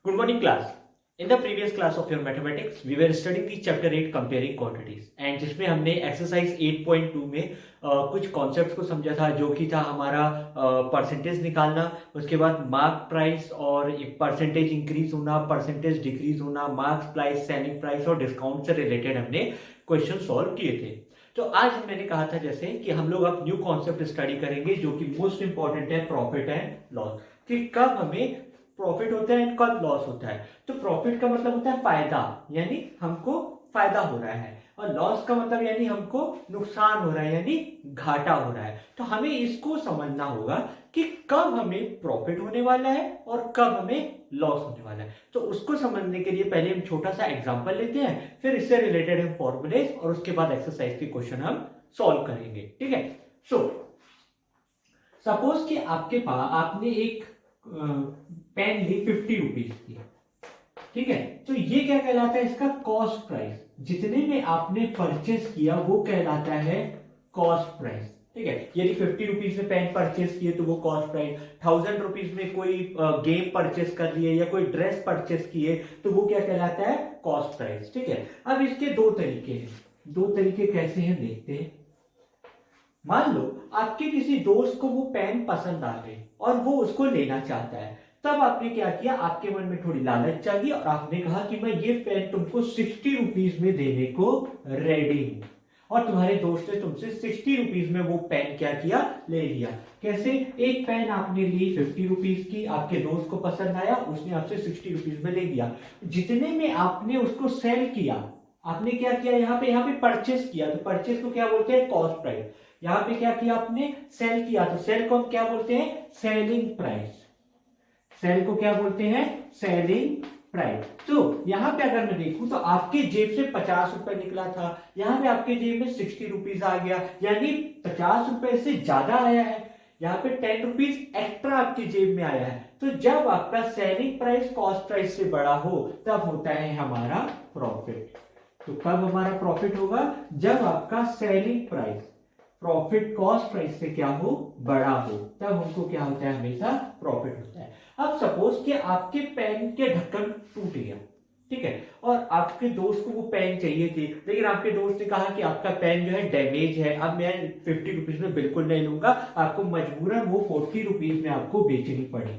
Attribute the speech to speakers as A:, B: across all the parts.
A: Good morning, class. In the previous class of your mathematics, we were studying the chapter 8 comparing quantities and जिसमें हमने exercise 8.2 में कुछ concepts को समझा था जो कि था हमारा परसेंटेज निकालना, उसके बाद मार्क प्राइस और परसेंटेज इंक्रीज होना, परसेंटेज डिक्रीज होना, मार्क्स प्राइस, सेलिंग प्राइस और डिस्काउंट से रिलेटेड हमने क्वेश्चन सॉल्व किए थे। तो आज मैंने कहा था जैसे कि हम लोग अब न्यू कॉन्सेप्ट स्टडी करेंगे जो कि मोस्ट इंपॉर्टेंट है, प्रॉफिट एंड लॉस। कि कब हमें प्रॉफिट होता है कब लॉस होता है। तो प्रॉफिट का मतलब होता है फायदा, यानी हमको फायदा हो रहा है, और लॉस का मतलब यानी हमको नुकसान हो रहा है, यानी घाटा हो रहा है। तो हमें इसको समझना होगा कि कब हमें प्रॉफिट होने वाला है और कब हमें लॉस होने वाला है। तो उसको समझने के लिए पहले हम छोटा सा एग्जांपल लेते हैं, फिर इससे रिलेटेड हम फॉर्मूलेज और उसके बाद एक्सरसाइज के क्वेश्चन हम सॉल्व करेंगे। ठीक है। सो सपोज कि आपके पास आपने एक पेन ली 50 रुपीज की। ठीक है। तो ये क्या कहलाता है, इसका कॉस्ट प्राइस। जितने में आपने परचेस किया वो कहलाता है कॉस्ट प्राइस। ठीक है। यदि 50 रुपीज में पेन परचेस किए तो वो कॉस्ट प्राइस, 1000 रुपीज में कोई गेम परचेस कर लिए या कोई ड्रेस परचेस किए तो वो क्या कहलाता है, कॉस्ट प्राइस। ठीक है। अब इसके दो तरीके हैं। दो तरीके कैसे हैं देखते हैं। मान लो आपके किसी दोस्त को वो पेन पसंद आ गई और वो उसको लेना चाहता है। तब आपने क्या किया, आपके मन में थोड़ी लालच जागी और आपने कहा कि मैं ये पेन तुमको 60 रुपीज में देने को रेडी हूं। और तुम्हारे दोस्त ने तुमसे 60 रुपीज में वो पेन क्या किया, ले लिया। कैसे, एक पेन आपने ली 50 रुपीज की, आपके दोस्त को पसंद आया, उसने आपसे 60 रुपीज में ले लिया। जितने में आपने उसको सेल किया, आपने क्या किया, यहाँ पे परचेस किया। तो परचेस को क्या बोलते हैं, कॉस्ट प्राइस। यहाँ पे क्या किया आपने, सेल किया। तो सेल को हम क्या बोलते हैं, सेलिंग प्राइस। सेल को क्या बोलते हैं, सेलिंग प्राइस। तो यहाँ पे अगर मैं देखूं तो आपके जेब से 50 रुपए निकला था, यहाँ पे आपके जेब में 60 रुपीज आ गया, यानी 50 रुपए से ज्यादा आया है। यहाँ पे 10 रुपीज एक्स्ट्रा आपकी जेब में आया है। तो जब आपका सेलिंग प्राइस कॉस्ट प्राइस से बड़ा हो तब होता है हमारा प्रॉफिट। तो कब हमारा प्रॉफिट होगा, जब आपका selling price profit cost price से क्या हो, बड़ा हो, तब हमको क्या होता है, हमेशा प्रॉफिट होता है। अब सपोज कि आपके पेन के ढक्कन टूट गया। ठीक है। और आपके दोस्त को वो पेन चाहिए थी, लेकिन आपके दोस्त ने कहा कि आपका पेन जो है डैमेज है, अब मैं 50 रुपीज में बिल्कुल नहीं लूंगा, आपको मजबूरन वो 40 रुपीज में आपको बेचनी पड़ी।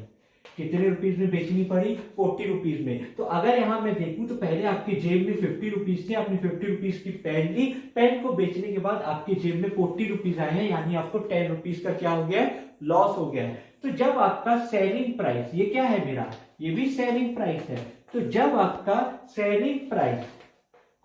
A: कितने रुपीज में बेचनी पड़ी, 40 रुपीज में। तो अगर यहां मैं देखूं तो पहले आपकी जेब में 50 रुपीज थे, आपने 50 रुपीज की पेन ली, पेन को बेचने के बाद आपकी जेब में 40 रुपीज आए हैं, यानी आपको 10 रुपीज का क्या हो गया है, लॉस हो गया है। तो जब आपका सेलिंग प्राइस, ये क्या है मेरा, ये भी सेलिंग प्राइस है। तो जब आपका सेलिंग प्राइस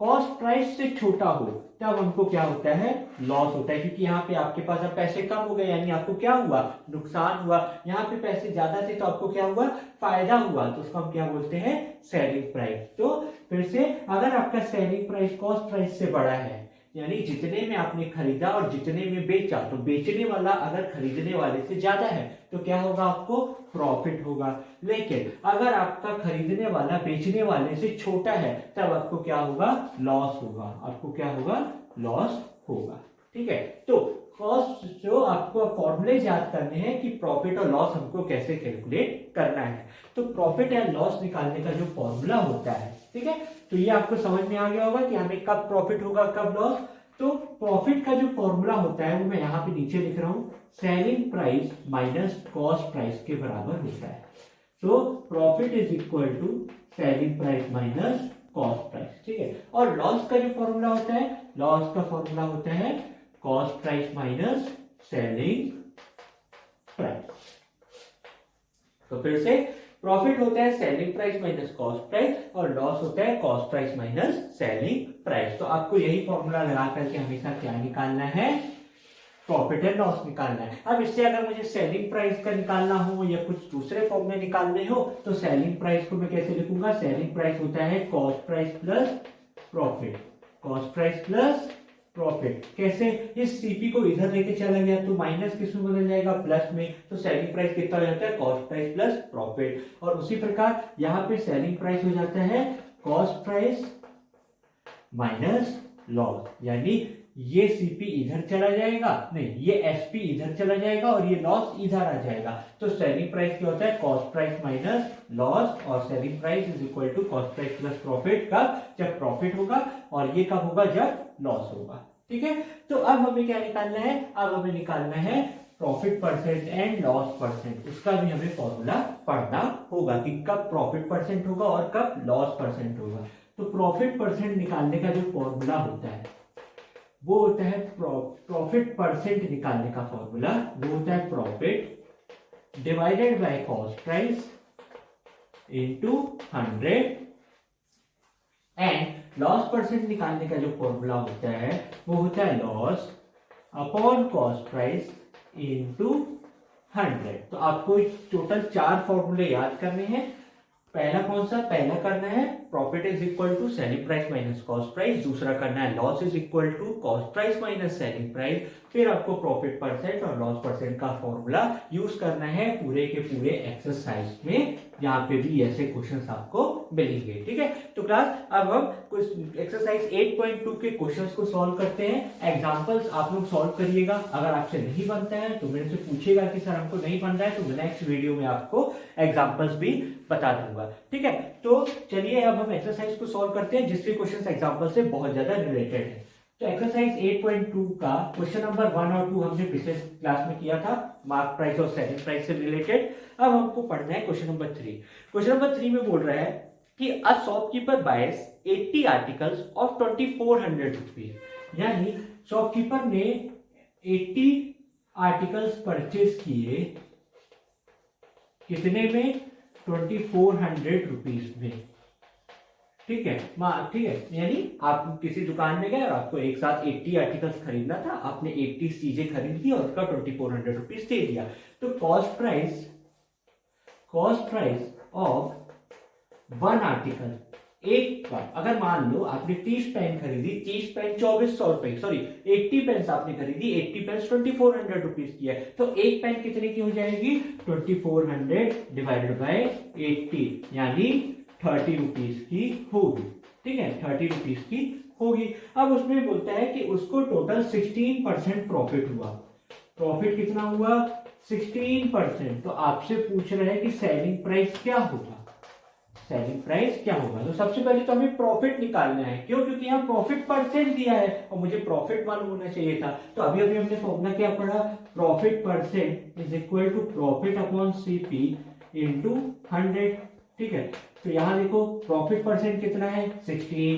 A: कॉस्ट प्राइस से छोटा हो तब हमको क्या होता है, लॉस होता है। क्योंकि यहाँ पे आपके पास अब पैसे कम हो गए, यानी आपको क्या हुआ, नुकसान हुआ। यहाँ पे पैसे ज्यादा थे तो आपको क्या हुआ, फायदा हुआ। तो उसको हम क्या बोलते हैं, सेलिंग प्राइस। तो फिर से, अगर आपका सेलिंग प्राइस कॉस्ट प्राइस से बड़ा है, यानी जितने में आपने खरीदा और जितने में बेचा, तो बेचने वाला अगर खरीदने वाले से ज्यादा है तो क्या होगा, आपको प्रॉफिट होगा। लेकिन अगर आपका खरीदने वाला बेचने वाले से छोटा है तब आपको क्या होगा, लॉस होगा। आपको क्या होगा, लॉस होगा। ठीक है। तो कॉस्ट जो आपको फॉर्मूले याद करने हैं कि प्रॉफिट और लॉस हमको कैसे कैलकुलेट करना है। तो प्रॉफिट या लॉस निकालने का जो फॉर्मूला होता है, ठीक है, तो ये आपको समझ में आ गया होगा कि हमें कब प्रॉफिट होगा कब लॉस। तो प्रॉफिट का जो फॉर्मूला होता है वो मैं यहाँ पे नीचे लिख रहा हूं, selling price minus cost price के बराबर होता है। So profit is equal to selling price minus cost price. ठीक है। और लॉस का जो फॉर्मूला होता है, लॉस का फॉर्मूला होता है cost price minus selling price. तो फिर से, प्रॉफिट होता है selling price minus cost price और लॉस होता है cost price minus selling price. तो आपको यही फॉर्मूला लगा करके हमेशा क्या निकालना है, प्रॉफिट एंड लॉस निकालना है। अब इससे अगर मुझे सेलिंग प्राइस का निकालना हो या कुछ दूसरे फॉर्म में निकालने हो तो सेलिंग प्राइस को मैं कैसे लिखूंगा, सेलिंग प्राइस होता है cost price plus profit. Cost price plus profit. कैसे, इस सीपी को इधर लेके चला गया तो माइनस किस में बदल जाएगा, प्लस में। तो सेलिंग प्राइस कितना हो जाता है, कॉस्ट प्राइस प्लस प्रॉफिट। और उसी प्रकार यहाँ पे सेलिंग प्राइस हो जाता है कॉस्ट प्राइस माइनस लॉस, यानी ये सीपी इधर चला जाएगा, नहीं ये एसपी इधर चला जाएगा और ये लॉस इधर आ जाएगा। तो सेलिंग प्राइस क्या होता है, कॉस्ट प्राइस माइनस लॉस, और selling price is equal to cost price plus profit. कब, जब प्रॉफिट होगा, और ये कब होगा, जब लॉस होगा। ठीक है, तो अब हमें क्या निकालना है, अब हमें निकालना है profit percent and loss percent. उसका भी हमें फॉर्मूला पढ़ना होगा कि कब प्रॉफिट परसेंट होगा और कब लॉस परसेंट होगा। तो प्रॉफिट परसेंट निकालने का जो फॉर्मूला होता है वो होता है, प्रॉफिट परसेंट निकालने का फॉर्मूला वो होता है profit divided by cost price into 100, and loss percent निकालने का जो फॉर्मूला होता है वो होता है loss upon cost price into 100। तो आपको टोटल 4 फॉर्मूले याद करने हैं। पहला कौन सा, पहला करना है profit is equal to selling price minus cost price, दूसरा करना है loss is equal to cost price minus selling price, फिर आपको प्रॉफिट परसेंट और लॉस परसेंट का फॉर्मूला यूज करना है पूरे के पूरे एक्सरसाइज में। यहाँ पे भी ऐसे क्वेश्चंस आपको मिलेंगे। ठीक है, तो क्लास अब हम कुछ एक्सरसाइज 8.2 के क्वेश्चंस को सॉल्व करते हैं। एग्जांपल्स आप लोग सॉल्व करिएगा, अगर आपसे नहीं बनता है तो मेरे से पूछिएगा कि सर हमको नहीं बन रहा है, तो मैं नेक्स्ट वीडियो में आपको एग्जांपल्स भी बता दूंगा। ठीक है, तो चलिए अब हम एक्सरसाइज को सॉल्व करते हैं जिसके क्वेश्चन एग्जांपल से बहुत ज्यादा रिलेटेड है। तो एक्सरसाइज 8.2 का क्वेश्चन नंबर 1 और 2 हमने पिछले क्लास में किया था, मार्क प्राइस और सेलिंग प्राइस से रिलेटेड। अब हमको पढ़ना है क्वेश्चन नंबर 3। क्वेश्चन नंबर 3 में बोल रहा है कि a shopkeeper bias 80 articles of 2400 rupees, यानी शॉपकीपर ने 80 आर्टिकल्स परचेज किए, कितने में, 2400 रुपीज में। ठीक है, ठीक है, यानी आप किसी दुकान में गए और आपको एक साथ 80 आर्टिकल्स खरीदना था, आपने 80 चीजें खरीद ली और उसका 2400 रुपीज दे दिया। तो कॉस्ट प्राइस ऑफ 1 आर्टिकल, एक बार अगर मान लो आपने 30 पेन खरीदी, 30 पेन 2400 रुपए, सॉरी 80 पेन आपने खरीदी, 80 पेन 2400 रुपीज की है, तो एक पेन कितने की हो जाएगी, 2400 डिवाइडेड बाय 80, यानी 30 रुपीज की होगी। ठीक है, 30 रुपीज की होगी। अब उसमें बोलता है कि उसको टोटल 16% प्रॉफिट हुआ। प्रॉफिट कितना हुआ, 16%। तो आपसे पूछ रहे हैं कि सेलिंग प्राइस क्या होगा, सेलिंग प्राइस क्या होगा। तो सबसे पहले तो हमें प्रॉफिट निकालना है, क्यों, क्योंकि यहाँ प्रॉफिट परसेंट दिया है और मुझे प्रॉफिट मालूम होना चाहिए था। तो अभी अभी हमने फॉर्मूला क्या पढ़ा, profit percent is equal to profit upon CP into 100। ठीक है, तो यहाँ देखो प्रॉफिट परसेंट कितना है, 16,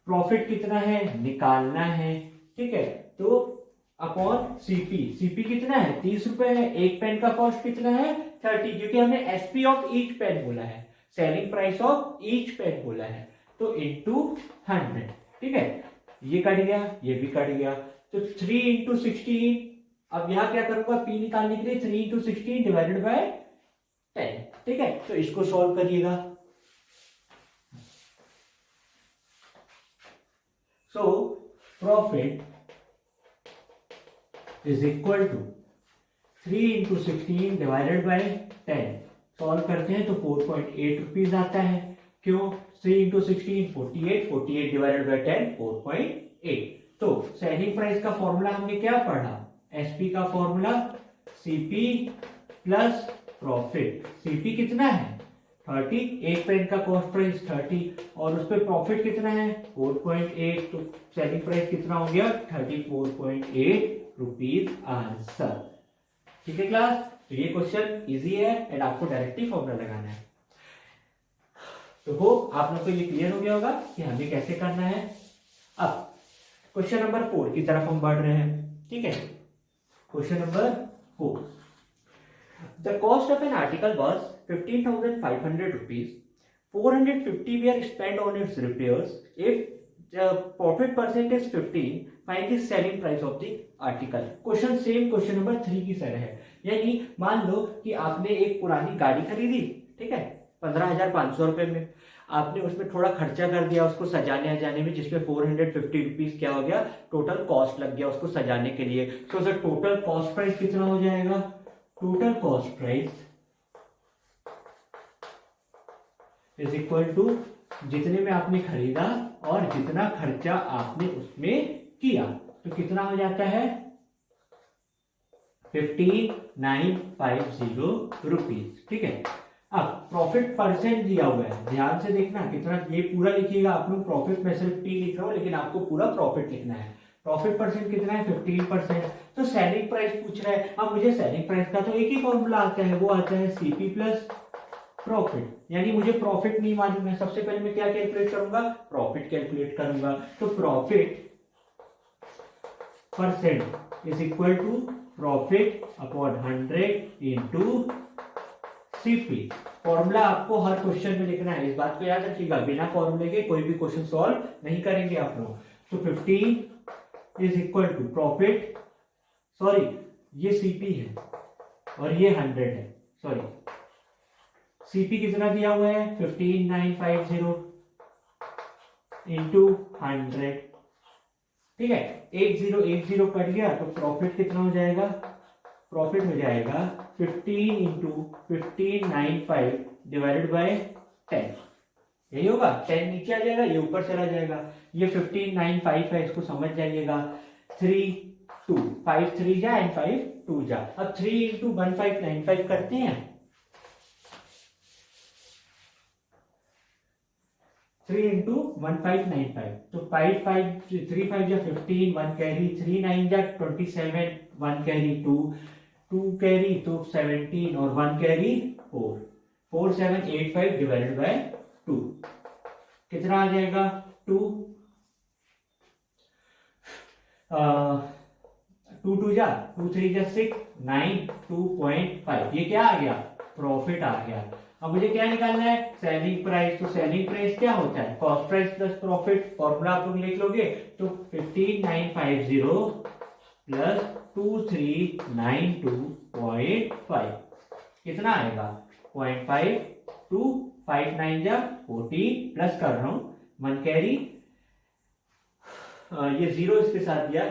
A: प्रॉफिट कितना है निकालना है। ठीक है, तो अपॉन सीपी कितना है, 30 रुपए है, एक पेन का कॉस्ट कितना है, 30, क्योंकि हमने एसपी ऑफ ईच पेन बोला है, selling price of each pen बोला है, तो इनटू 100। ठीक है, ये कट गया, ये भी कट गया, तो 3 इंटू 16। अब यहां क्या करूंगा, पी निकालने के लिए 3 इंटू 16 डिवाइडेड बाय 10। ठीक है, तो इसको सॉल्व करिएगा। So profit is equal to 3 into 16 divided by 10। Solve करते हैं तो 4.8 रुपीज आता है। क्यों, 3 इंटू 16 48, 48 डिवाइडेड बाय 10 4.8। तो सेलिंग प्राइस का फॉर्मूला हमने क्या पढ़ा, एसपी का formula CP plus profit. CP कितना है 30, एक पेन का कॉस्ट प्राइस 30 और उस पर प्रॉफिट कितना है 4.8, तो सेलिंग प्राइस कितना हो गया 34.8 रुपीज आंसर। ठीक है क्लास, तो ये क्वेश्चन इजी है एंड आपको डायरेक्टली फॉर्मूला लगाना है। तो हो आप लोग को ये क्लियर हो गया होगा कि हमें कैसे करना है। अब क्वेश्चन नंबर 4 की तरफ हम बढ़ रहे हैं। ठीक है, question number 4, the cost of an article was 15,500 rupees, 450 were spent on its repairs. If the profit percent is 15, find the selling price of the article. Question same question number 3 की तरह है, यानी मान लो कि आपने एक पुरानी गाड़ी खरीदी, ठीक है 15,500 रुपए में, आपने उसमें थोड़ा खर्चा कर दिया उसको सजाने अजाने में, जिसमें 450 रुपीज क्या हो गया टोटल कॉस्ट लग गया उसको सजाने के लिए। तो सर टोटल कॉस्ट प्राइस कितना हो जाएगा, total cost price is equal to जितने में आपने खरीदा और जितना खर्चा आपने उसमें किया। तो कितना हो जाता है 15950 रुपीज। ठीक है, अब प्रॉफिट परसेंट दिया हुआ है, ध्यान से देखना कितना, ये पूरा लिखिएगा आप लोग। प्रॉफिट में सिर्फ टी लिख रहा हूँ, लेकिन आपको पूरा प्रॉफिट लिखना है। प्रॉफिट परसेंट कितना है 15%। तो सेलिंग प्राइस पूछ रहा है। अब मुझे सेलिंग प्राइस का तो एक ही फॉर्मूला आता है, वो आता है सीपी प्लस प्रॉफिट। यानी मुझे प्रॉफिट नहीं मालूम है, सबसे पहले मैं क्या कैलकुलेट करूंगा, प्रॉफिट कैलकुलेट करूंगा। तो profit percent is equal to profit upon 100 into CP. Formula आपको हर क्वेश्चन में लिखना है, इस बात को याद रखिएगा। बिना फॉर्मूले के कोई भी क्वेश्चन सॉल्व नहीं करेंगे आप लोग। तो 15 is equal to profit, sorry ये सीपी है और ये 100 है, सॉरी सीपी कितना दिया हुआ है 15950 इंटू 100। ठीक है, 1010 कट गया तो प्रॉफिट कितना हो जाएगा, प्रॉफिट हो जाएगा 15 इंटू 1595 डिवाइडेड बाय 10। यही होगा, 10 नीचे आ जाएगा, ये ऊपर चला जाएगा। ये 1595 है, इसको समझ जाइएगा। 3 2 5 3 जा एंड 5 2 जा। अब 3 इंटू 1595 करते हैं, 3 इंटू 1595 तो 5 5 3 5 जा 15, 1 कैरी, 3 9 जा 27, 1 कैरी 2 2 कैरी तो 17 और 1 कैरी 4 4785 डिवाइडेड बाय 2 कितना आ जाएगा 2 2 2 जा 2 3 जा 6 9 2.5। ये क्या आ गया, प्रॉफिट आ गया। अब मुझे क्या निकालना है, सेलिंग प्राइस। तो सेलिंग प्राइस क्या होता है, cost price plus profit. Formula आप लोग लिख लोगे तो 15950 प्लस 2392.5 कितना आएगा 0.5 टू 5 9 जा 14 प्लस कर रहा हूं 1 कैरी, ये 0 इसके साथ दिया,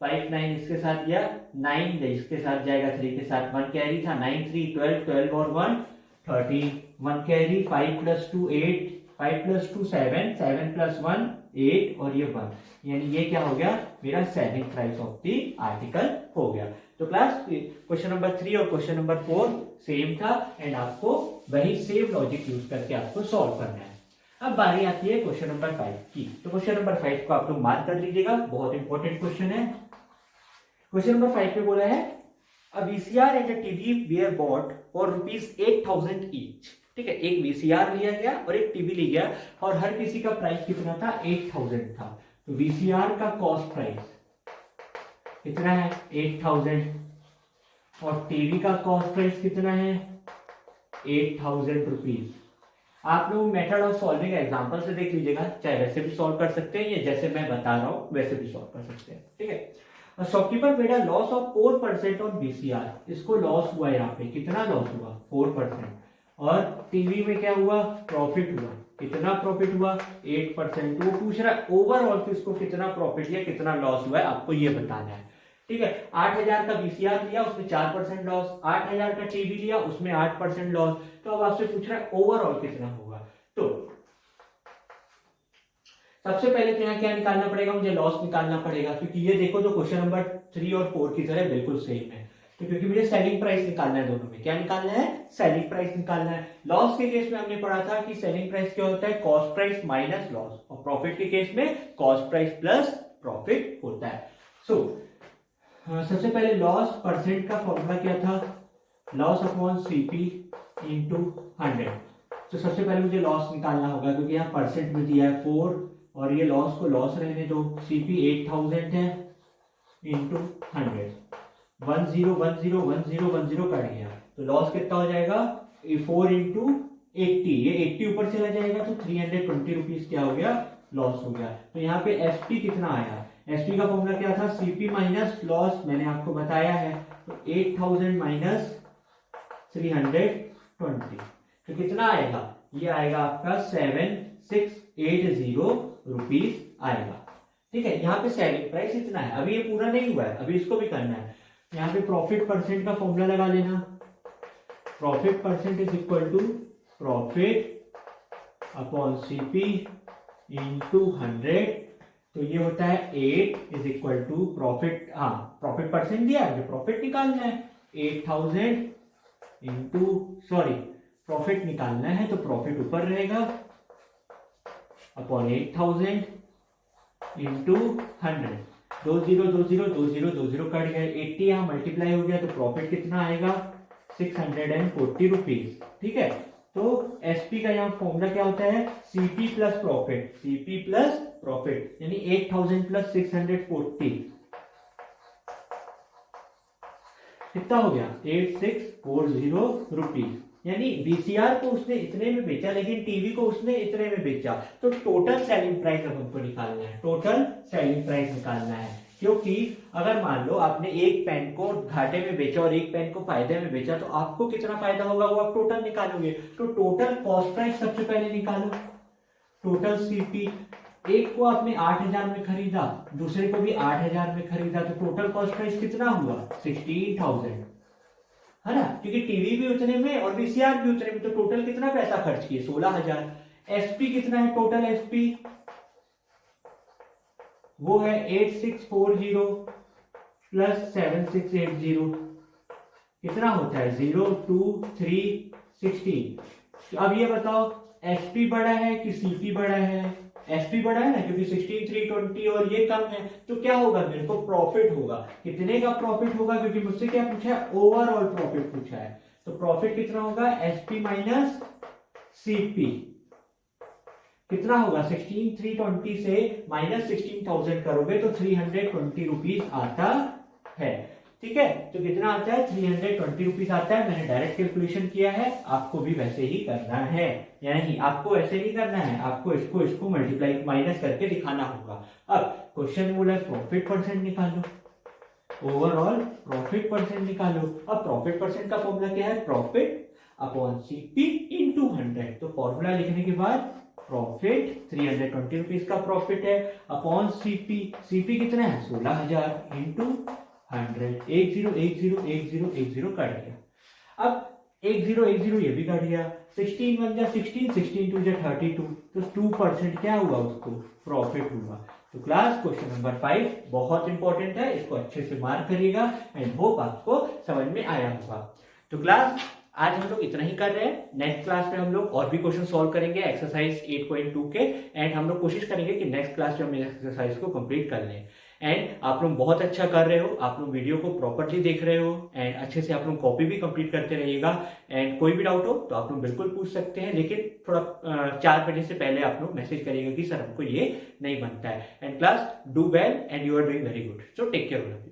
A: 5 9 इसके साथ दिया, 9 इसके साथ जाएगा 3 के साथ, 1 कैरी था 9 3 12 12 और 1 13, 1 कैरी 5 प्लस 2 8, 5 प्लस 2 7, 7 प्लस 1 8 और ये 1, यानी ये क्या हो गया मेरा selling price of the article हो गया। तो क्लास क्वेश्चन नंबर 3 और क्वेश्चन नंबर 4 सेम था एंड आपको वही सेम लॉजिक यूज करके आपको सॉल्व करना है। अब बारी आती है क्वेश्चन नंबर 5 की। तो क्वेश्चन नंबर 5 को आप लोग मार्क कर लीजिएगा, बहुत इंपॉर्टेंट क्वेश्चन है। क्वेश्चन नंबर 5 पे बोला है A VCR and a TV were bought for ₹8,000 each। ठीक है, एक VCR लिया गया और एक टीवी लिया गया और हर किसी का प्राइस कितना था 8,000 था। तो VCR का कॉस्ट प्राइस कितना है 8,000 और टीवी का कॉस्ट प्राइस कितना है 8,000 रुपीज। आप लोग मेथड ऑफ सॉल्विंग एग्जांपल से देख लीजिएगा, चाहे वैसे भी सॉल्व कर सकते हैं या जैसे मैं बता रहा हूं वैसे भी सॉल्व कर सकते हैं। ठीक है, shopkeeper made a loss of 4% on VCR। इसको लॉस हुआ, यहाँ पे कितना लॉस हुआ 4%। और टीवी में क्या हुआ प्रॉफिट हुआ, कितना प्रॉफिट हुआ 8%। वो पूछ रहा है ओवरऑल किसको कितना प्रॉफिट या कितना लॉस हुआ है, आपको ये बताना है। ठीक है, 8,000 का VCR लिया उसमें 4% लॉस, 8,000 का टीवी लिया उसमें 8% लॉस। तो अब आपसे पूछ रहा है ओवरऑल कितना होगा। तो सबसे पहले तो यहाँ क्या निकालना पड़ेगा, मुझे लॉस निकालना पड़ेगा, क्योंकि ये देखो तो क्वेश्चन नंबर 3 और 4 की तरह बिल्कुल सेम है। तो क्योंकि मुझे सेलिंग प्राइस निकालना है, दोनों में क्या निकालना है सेलिंग प्राइस निकालना है। लॉस के केस में हमने पढ़ा था कि सेलिंग प्राइस क्या होता है कॉस्ट प्राइस माइनस लॉस, और प्रॉफिट के केस में कॉस्ट प्राइस प्लस प्रॉफिट होता है। सो सबसे पहले लॉस परसेंट का फॉर्मूला क्या था, लॉस अपॉन सीपी इंटू 100। तो सबसे पहले मुझे लॉस निकालना होगा, क्योंकि यहाँ परसेंट में दिया है 4 और ये लॉस को लॉस रहने दो। सीपी 8,000 है इंटू 100, 10 कट गया तो लॉस कितना हो जाएगा 4 इंटू 80, ये 80 ऊपर चला जाएगा तो 320 रुपीज क्या हो गया लॉस हो गया। तो यहाँ पे एसपी कितना आया, एसपी का फॉर्मूला क्या था सीपी माइनस लॉस, मैंने आपको बताया है। तो 8,000 माइनस 320 तो कितना आएगा, ये आएगा आपका 7680 रुपीज आएगा। ठीक है, यहाँ पे सेलिंग प्राइस इतना है, अभी ये पूरा नहीं हुआ है, अभी इसको भी करना है। यहाँ पे प्रॉफिट परसेंट का फॉर्मूला लगा लेना, profit percent is equal to profit upon CP into 100। तो तो ये होता है 8 इज इक्वल टू प्रॉफिट, हाँ प्रॉफिट परसेंट दिया है, मुझे प्रॉफिट निकालना है 8000 इंटू, सॉरी प्रॉफिट निकालना है तो प्रॉफिट ऊपर रहेगा अपॉन 8000 इंटू 100, 20 कट गए, 80 यहाँ मल्टीप्लाई हो गया तो प्रॉफिट कितना आएगा 640 रुपीज। ठीक है, तो एसपी का यहाँ फॉर्मूला क्या होता है, CP plus profit, CP plus profit यानी 8000 प्लस 640 कितना हो गया 8640 रुपीज। यानी वीसीआर को उसने इतने में बेचा लेकिन टीवी को उसने इतने में बेचा, तो टोटल सेलिंग प्राइस अब हमको निकालना है, टोटल सेलिंग प्राइस निकालना है। क्योंकि अगर मान लो आपने एक पेन को घाटे में बेचा और एक पेन को फायदे में बेचा तो आपको कितना फायदा होगा वो आप टोटल निकालोगे, तो टोटल कॉस्ट प्राइस सबसे पहले निकालो, टोटल सीपी। एक को आपने 8000 में खरीदा, दूसरे को भी 8000 में खरीदा, तो टोटल कॉस्ट प्राइस कितना हुआ 16000, है ना, क्योंकि टीवी भी उतने में और वीसीआर भी उतने में, तो टोटल कितना पैसा खर्च किए 16000। एसपी कितना है, टोटल एसपी वो है 8640 प्लस 7680 कितना होता है 02316। अब ये बताओ एसपी बड़ा है कि सीपी बड़ा है, एसपी बड़ा है ना क्योंकि 16320 और ये कम है, तो क्या होगा मेरे को प्रॉफिट होगा, कितने का प्रॉफिट होगा, क्योंकि मुझसे क्या पूछा है ओवरऑल प्रॉफिट पूछा है, तो प्रॉफिट कितना होगा एसपी माइनस सीपी कितना होगा 16320 से माइनस 16000 करोगे तो 320 रुपीज आता है। ठीक है, तो कितना आता है 320 रुपीज आता है। मैंने डायरेक्ट कैलकुलेशन किया है, आपको भी वैसे ही करना है, यानी आपको ऐसे नहीं करना है, आपको इसको मल्टीप्लाई माइनस करके दिखाना होगा। अब क्वेश्चन बोला है प्रॉफिट परसेंट निकालो, ओवरऑल प्रॉफिट परसेंट निकालो। अब प्रॉफिट परसेंट का फॉर्मूला क्या है, प्रॉफिट अपॉन सीपी इंटू 100। तो फॉर्मूला लिखने के बाद प्रॉफिट 320 रुपीज का प्रॉफिट है अपॉन सीपी, सीपी कितना है 16000 इंटू 100, 10101010 कट गया। अब 1010 ये भी कट गया, 16 1 जा 16, 16 2 जा 32, तो 2% क्या हुआ उसको प्रॉफिट हुआ। तो क्लास क्वेश्चन नंबर 5 बहुत इंपॉर्टेंट है, इसको अच्छे से मार्क करिएगा एंड होप आपको समझ में आया होगा। तो क्लास आज हम लोग इतना ही कर रहे हैं, नेक्स्ट क्लास में हम लोग और भी क्वेश्चन सॉल्व करेंगे एक्सरसाइज 8.2 के, एंड हम लोग कोशिश करेंगे कि नेक्स्ट क्लास में हम एक्सरसाइज को कंप्लीट कर लें। एंड आप लोग बहुत अच्छा कर रहे हो, आप लोग वीडियो को प्रॉपर्ली देख रहे हो एंड अच्छे से आप लोग कॉपी भी कंप्लीट करते रहिएगा। एंड कोई भी डाउट हो तो आप लोग बिल्कुल पूछ सकते हैं, लेकिन थोड़ा 4 बजे से पहले आप लोग मैसेज करिएगा कि सर हमको ये नहीं बनता है। And class do well and you are doing very good, so take care.